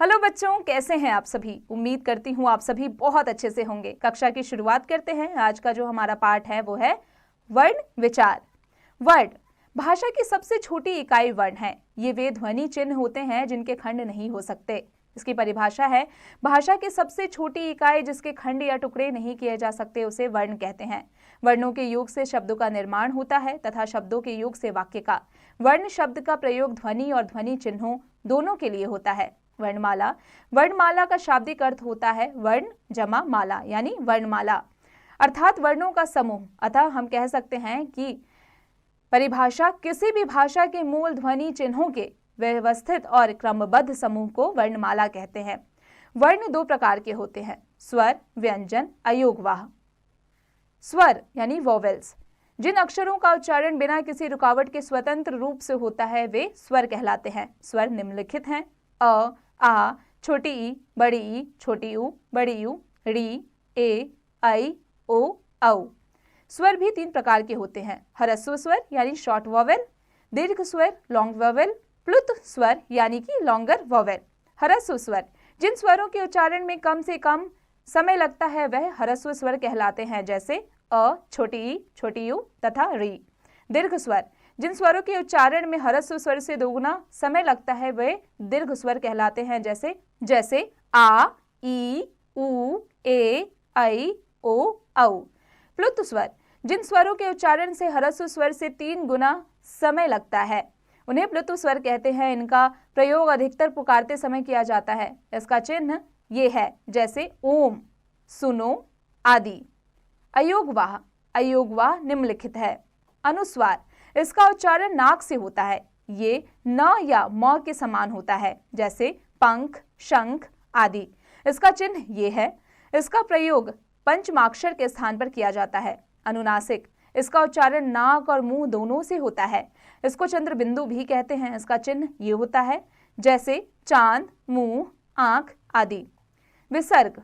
Hello बच्चों, कैसे हैं आप सभी। उम्मीद करती हूँ आप सभी बहुत अच्छे से होंगे। कक्षा की शुरुआत करते हैं। आज का जो हमारा पाठ है वो है वर्ण विचार। वर्ण भाषा की सबसे छोटी इकाई वर्ण है। ये वे ध्वनि चिन्ह होते हैं जिनके खंड नहीं हो सकते। इसकी परिभाषा है, भाषा की सबसे छोटी इकाई जिसके खंड या टुकड़े नहीं किए जा सकते उसे वर्ण कहते हैं। वर्णों के योग से शब्दों का निर्माण होता है तथा शब्दों के योग से वाक्य का। वर्ण शब्द का प्रयोग ध्वनि और ध्वनि चिन्हों दोनों के लिए होता है। वर्णमाला, वर्णमाला का शाब्दिक अर्थ होता है वर्ण जमा माला, यानी वर्णमाला अर्थात वर्णों का समूह। अतः हम कह सकते हैं कि परिभाषा किसी भी भाषा के मूल ध्वनि चिन्हों के व्यवस्थित और क्रमबद्ध समूह को वर्णमाला कहते हैं। वर्ण दो प्रकार के होते हैं, स्वर, व्यंजन, अयोगवाह। स्वर यानी वोवेल्स, जिन अक्षरों का उच्चारण बिना किसी रुकावट के स्वतंत्र रूप से होता है वे स्वर कहलाते हैं। स्वर निम्नलिखित हैं: अ, आ, छोटी ई, बड़ी ई, छोटी ऊ, बड़ी यू, री, ए, ऐ, ओ, औ। स्वर भी तीन प्रकार के होते हैं, ह्रस्व स्वर यानी शॉर्ट वोवेल, दीर्घ स्वर लॉन्ग वोवेल, प्लुत स्वर यानी कि लॉन्गर वोवेल। ह्रस्व स्वर, जिन स्वरों के उच्चारण में कम से कम समय लगता है वह ह्रस्व स्वर कहलाते हैं, जैसे अ, छोटी ई, छोटी यू तथा री। दीर्घ स्वर, जिन स्वरों के उच्चारण में ह्रस्व स्वर से दोगुना समय लगता है वे दीर्घ स्वर कहलाते हैं, जैसे आ, ई, उ, ए, ऐ, ओ, औ। प्लुत स्वर, जिन स्वरों के उच्चारण से ह्रस्व स्वर से 3 गुना समय लगता है उन्हें प्लुत स्वर कहते हैं। इनका प्रयोग अधिकतर पुकारते समय किया जाता है। इसका चिन्ह ये है, जैसे ओम, सुनो आदि। अयोगवाह, अयोगवाह निम्नलिखित है। अनुस्वार, इसका उच्चारण नाक से होता है। ये न या म के समान होता है, जैसे पंख, शंख आदि। इसका चिन्ह ये है। इसका प्रयोग पंचमाक्षर के स्थान पर किया जाता है। अनुनासिक, इसका उच्चारण नाक और मुंह दोनों से होता है। इसको चंद्रबिंदु भी कहते हैं। इसका चिन्ह ये होता है, जैसे चांद, मुंह, आंख आदि। विसर्ग,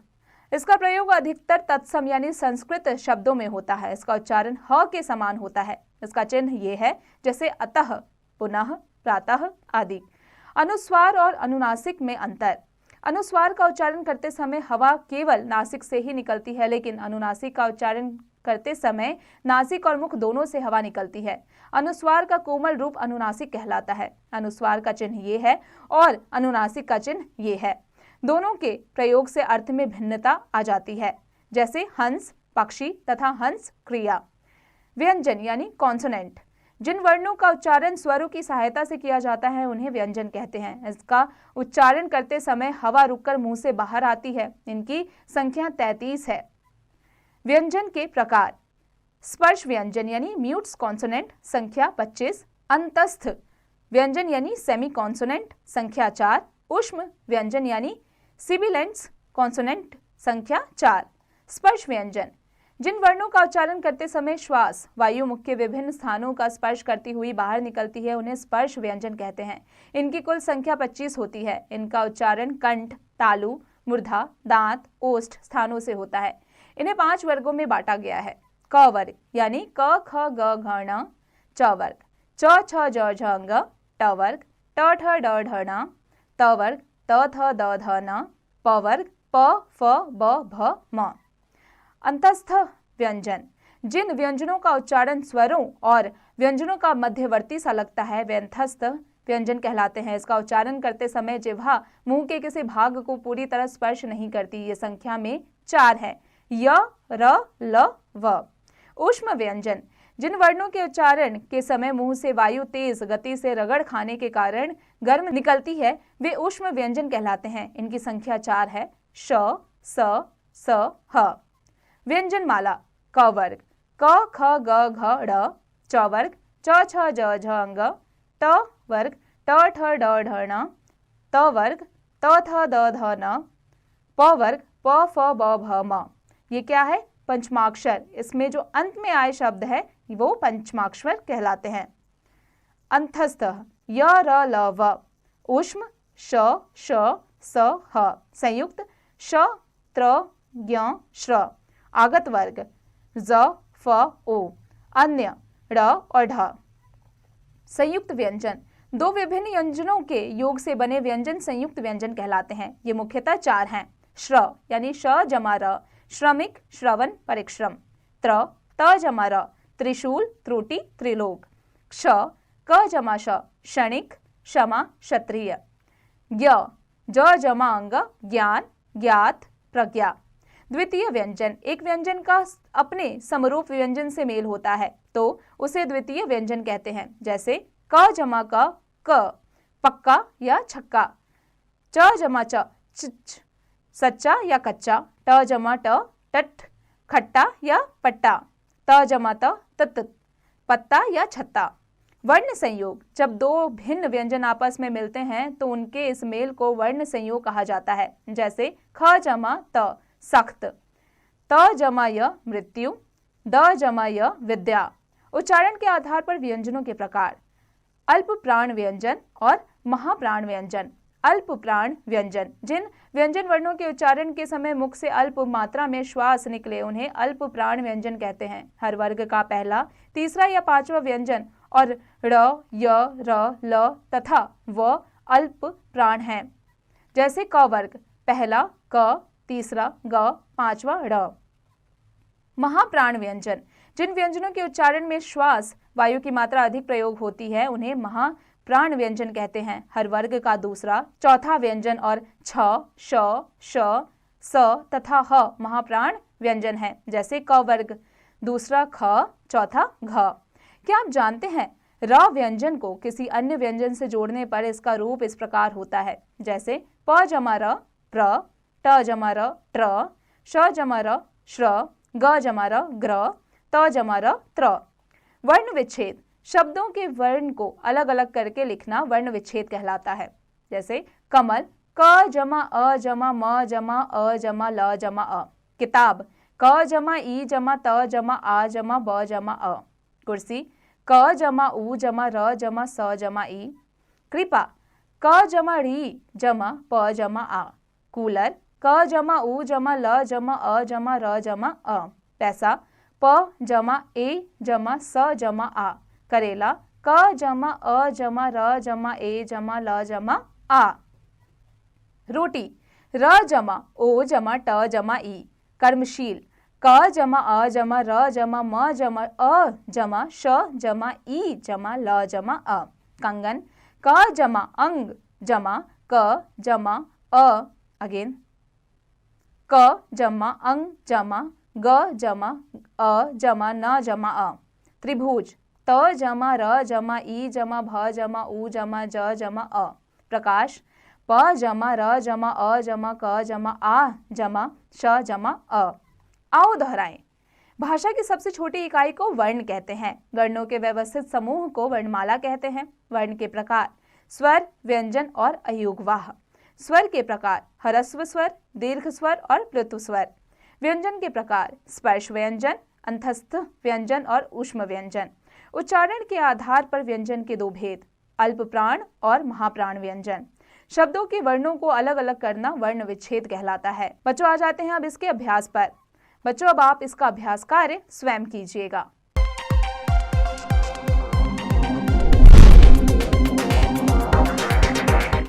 इसका प्रयोग अधिकतर तत्सम यानी संस्कृत शब्दों में होता है। इसका उच्चारण ह के समान होता है। इसका चिन्ह ये है, जैसे अतः, पुनः, प्रातः आदि। अनुस्वार और अनुनासिक में अंतर। अनुस्वार का उच्चारण करते समय हवा केवल नासिक से ही निकलती है, लेकिन अनुनासिक का उच्चारण करते समय नासिक और मुख दोनों से हवा निकलती है। अनुस्वार का कोमल रूप अनुनासिक कहलाता है। अनुस्वार का चिन्ह ये है और अनुनासिक का चिन्ह ये है। दोनों के प्रयोग से अर्थ में भिन्नता आ जाती है, जैसे हंस पक्षी तथा हंस क्रिया। व्यंजन यानी कॉन्सोनेंट, जिन वर्णों का उच्चारण स्वरों की सहायता से किया जाता है उन्हें व्यंजन कहते हैं। इसका उच्चारण करते समय हवा रुककर मुंह से बाहर आती है। इनकी संख्या 33 है। व्यंजन के प्रकार: स्पर्श व्यंजन यानी म्यूट्स कॉन्सोनेंट, संख्या 25। अंतस्थ व्यंजन यानी सेमी कॉन्सोनेंट, संख्या 4। ऊष्म व्यंजन यानी सिबिलेंट्स कॉन्सोनेंट, संख्या 4। स्पर्श व्यंजन, जिन वर्णों का उच्चारण करते समय श्वास वायु मुख के विभिन्न स्थानों का स्पर्श करती हुई बाहर निकलती है उन्हें स्पर्श व्यंजन कहते हैं। इनकी कुल संख्या 25 होती है। इनका उच्चारण कंठ, तालु, मूर्धा, दांत, ओष्ठ स्थानों से होता है। इन्हें 5 वर्गों में बांटा गया है। क वर्ग यानी क, ख, ग, घ, ण। च वर्ग च, छ, ज, झ, ङ। ट वर्ग ट, ठ, ड, ढ, ण। त वर्ग त, थ, द, ध, न। प वर्ग प, फ, ब, भ, म। अंतस्थ व्यंजन, जिन व्यंजनों का उच्चारण स्वरों और व्यंजनों का मध्यवर्ती सा लगता है वे अंतस्थ व्यंजन कहलाते हैं। इसका उच्चारण करते समय जिह्वा मुंह के किसी भाग को पूरी तरह स्पर्श नहीं करती। ये संख्या में 4 है, य, र, ल, व। ऊष्म व्यंजन, जिन वर्णों के उच्चारण के समय मुंह से वायु तेज गति से रगड़ खाने के कारण गर्म निकलती है वे ऊष्म व्यंजन कहलाते हैं। इनकी संख्या 4 है, श, स, स, ह। व्यंजन माला: क वर्ग क, ख, ग, घ, ड़। च वर्ग च, छ, ज, झ, ङ। ट वर्ग ट, ठ, ड, ढ, ण। त वर्ग त, थ, द, ध, न। प वर्ग प, फ, ब, भ, म। ये क्या है? पंचमाक्षर। इसमें जो अंत में आए शब्द है वो पंचमाक्षर कहलाते हैं। अंतस्थ य, र, ल, व। ऊष्म श, श, स, ह। संयुक्त श, त्र, ज्ञ, श्र। आगत वर्ग ज, फ, ओ। अन्य ड़ और ढ। संयुक्त व्यंजन दो विभिन्न व्यंजनों के योग से बने व्यंजन संयुक्त व्यंजन कहलाते हैं। ये मुख्यतः 4 हैं। श्र यानी श जमा र, श्रमिक, श्रवण, परिश्रम। त्र, त जमा र, त्रिशूल, त्रुटि, त्रिलोक। क्ष, क जमा श, क्षणिक, क्षमा, क्षत्रिय। ज्ञ, ज जमा अंग, ज्ञान, ज्ञात, प्रज्ञा। द्वितीय व्यंजन, एक व्यंजन का अपने समरूप व्यंजन से मेल होता है तो उसे द्वितीय व्यंजन कहते हैं। जैसे क जमा क, पक्का या छक्का। च जमा च, सच्चा या कच्चा। ट जमा ट, टट, खट्टा या पट्टा। त जमा त, तत, पत्ता या छत्ता। वर्ण संयोग, जब दो भिन्न व्यंजन आपस में मिलते हैं तो उनके इस मेल को वर्ण संयोग कहा जाता है। जैसे ख जमा त, सख्त। त जमा य, मृत्यु। द जमा य, विद्या। उच्चारण के आधार पर व्यंजनों के प्रकार, अल्प प्राण व्यंजन और महाप्राण व्यंजन। अल्प प्राण व्यंजन, जिन व्यंजन वर्णों के उच्चारण के समय मुख से अल्प मात्रा में श्वास निकले उन्हें अल्प प्राण व्यंजन कहते हैं। हर वर्ग का पहला, तीसरा या पांचवा व्यंजन और ड़, य, र, ल तथा व अल्प प्राण हैं। जैसे क वर्ग, पहला क, तीसरा ग, पांचवा ड़। महाप्राण व्यंजन, जिन व्यंजनों के उच्चारण में श्वास वायु की मात्रा अधिक प्रयोग होती है उन्हें महाप्राण व्यंजन कहते हैं। हर वर्ग का दूसरा, चौथा व्यंजन और छ, श, श, स तथा ह महाप्राण व्यंजन है। जैसे क वर्ग, दूसरा ख, चौथा घ। क्या आप जानते हैं र व्यंजन को किसी अन्य व्यंजन से जोड़ने पर इसका रूप इस प्रकार होता है। जैसे प जमा र, प्र, ट जमा र, ट्र, श जमा र, श्र, ग जमा र, ग्र, त जमा र, त्र। वर्ण विच्छेद, शब्दों के वर्ण को अलग अलग करके लिखना वर्ण विच्छेद कहलाता है। जैसे कमल, क जमा अ जमा म जमा अ जमा ल जमा अ। किताब, क जमा ई जमा त जमा आ जमा ब जमा अ। कुर्सी, क जमा उ जमा र जमा स जमा ई। कृपा, क जमा री जमा प जमा आ। कूलर, क जमा उ जमा ल जमा अ जमा र जमा अ। पैसा, प जमा ए जमा स जमा आ। करेला, क जमा अ जमा र जमा ए जमा ल जमा आ। रोटी, र जमा ओ जमा ट जमा ई। कर्मशील, क जमा अ जमा र जमा म जमा अ जमा श जमा ई जमा ल जमा अ। कंगन, क जमा अंग जमा क जमा अ, अगेन क जमा अंग जमा ग जमा अ जमा न जमा अ। त्रिभुज, त जमा र जमा ई जमा भ जमा उ जमा ज जमा अ। प्रकाश, प जमा र जमा अ जमा क जमा आ जमा श जमा अ। आओ दोहराएं। भाषा की सबसे छोटी इकाई को वर्ण कहते हैं। वर्णों के व्यवस्थित समूह को वर्णमाला कहते हैं। वर्ण के प्रकार, स्वर, व्यंजन और अयोगवाह। स्वर के प्रकार, ह्रस्व स्वर, दीर्घ स्वर और प्लुत स्वर। व्यंजन के प्रकार, स्पर्श व्यंजन, अंतस्थ व्यंजन और ऊष्म व्यंजन। उच्चारण के आधार पर व्यंजन के दो भेद, अल्प प्राण और महाप्राण व्यंजन। शब्दों के वर्णों को अलग अलग करना वर्ण विच्छेद कहलाता है। बच्चों, आ जाते हैं अब इसके अभ्यास पर। बच्चों, अब आप इसका अभ्यास कार्य स्वयं कीजिएगा।